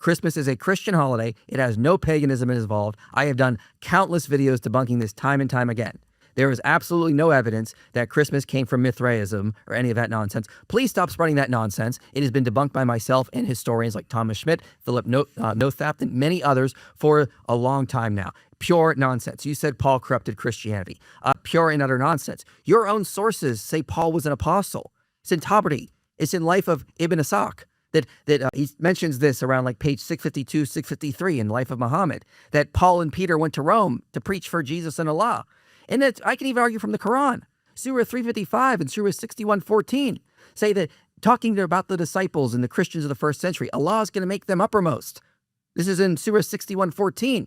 Christmas is a Christian holiday. It has no paganism involved. I have done countless videos debunking this time and time again. There is absolutely no evidence that Christmas came from Mithraism or any of that nonsense. Please stop spreading that nonsense. It has been debunked by myself and historians like Thomas Schmidt, Philip Nothaft, and many others for a long time now. Pure nonsense. You said Paul corrupted Christianity. Pure and utter nonsense. Your own sources say Paul was an apostle. It's in Tabari. It's in Life of Ibn Ishaq. That he mentions this around like page 652, 653 in Life of Muhammad, that Paul and Peter went to Rome to preach for Jesus and Allah. And that I can even argue from the Quran. Surah 355 and Surah 61:14 say that talking about the disciples and the Christians of the first century, Allah is going to make them uppermost. This is in Surah 61:14.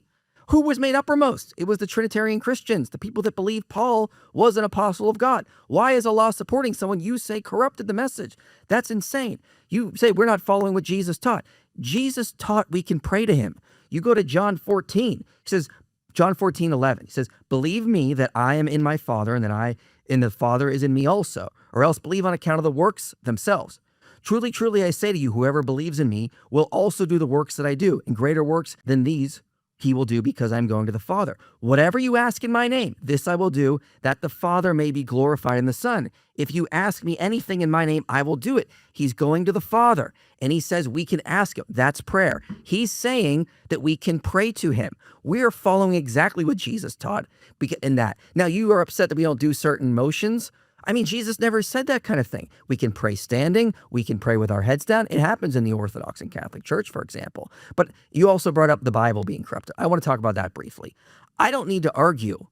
Who was made uppermost? It was the Trinitarian Christians, the people that believed Paul was an apostle of God. Why is Allah supporting someone you say corrupted the message? That's insane. You say we're not following what Jesus taught. Jesus taught we can pray to him. You go to John 14. He says, John 14:11, he says, believe me that I am in my Father and that I in the Father is in me also, or else believe on account of the works themselves. Truly, truly, I say to you, whoever believes in me will also do the works that I do, and greater works than these he will do because I'm going to the Father. Whatever you ask in my name, this I will do, that the Father may be glorified in the Son. If you ask me anything in my name, I will do it. He's going to the Father, and he says we can ask him. That's prayer. He's saying that we can pray to him. We are following exactly what Jesus taught in that. Now, you are upset that we don't do certain motions. I mean, Jesus never said that kind of thing. We can pray standing. We can pray with our heads down. It happens in the Orthodox and Catholic Church, for example. But you also brought up the Bible being corrupted. I want to talk about that briefly. I don't need to argue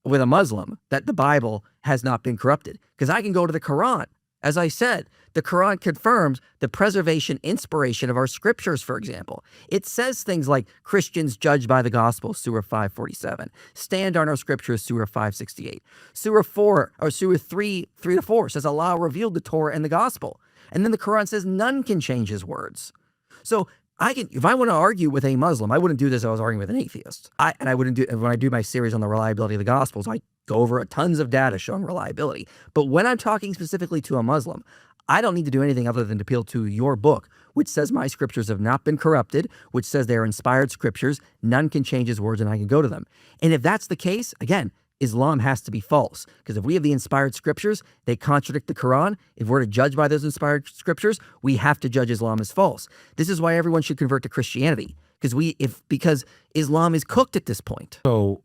with a Muslim that the Bible has not been corrupted because I can go to the Quran. As I said, the Quran confirms the preservation, inspiration of our scriptures, for example. It says things like Christians judged by the gospel, Surah 547. Stand on our scriptures, Surah 568. Surah 4, or Surah 3-4 says Allah revealed the Torah and the gospel. And then the Quran says none can change his words. So if I want to argue with a Muslim, I wouldn't do this if I was arguing with an atheist. I wouldn't do when I do my series on the reliability of the Gospels, I go over tons of data showing reliability. But when I'm talking specifically to a Muslim, I don't need to do anything other than to appeal to your book, which says my scriptures have not been corrupted, which says they are inspired scriptures, none can change his words, and I can go to them. And if that's the case, again, Islam has to be false. Because if we have the inspired scriptures, they contradict the Quran. If we're to judge by those inspired scriptures, we have to judge Islam as false. This is why everyone should convert to Christianity. Because Islam is cooked at this point. So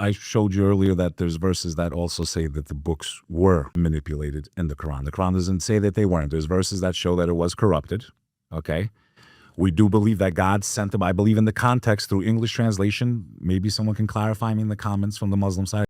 I showed you earlier that there's verses that also say that the books were manipulated in the Quran. The Quran doesn't say that they weren't. There's verses that show that it was corrupted. Okay. We do believe that God sent them. I believe in the context through English translation. Maybe someone can clarify me in the comments from the Muslim side.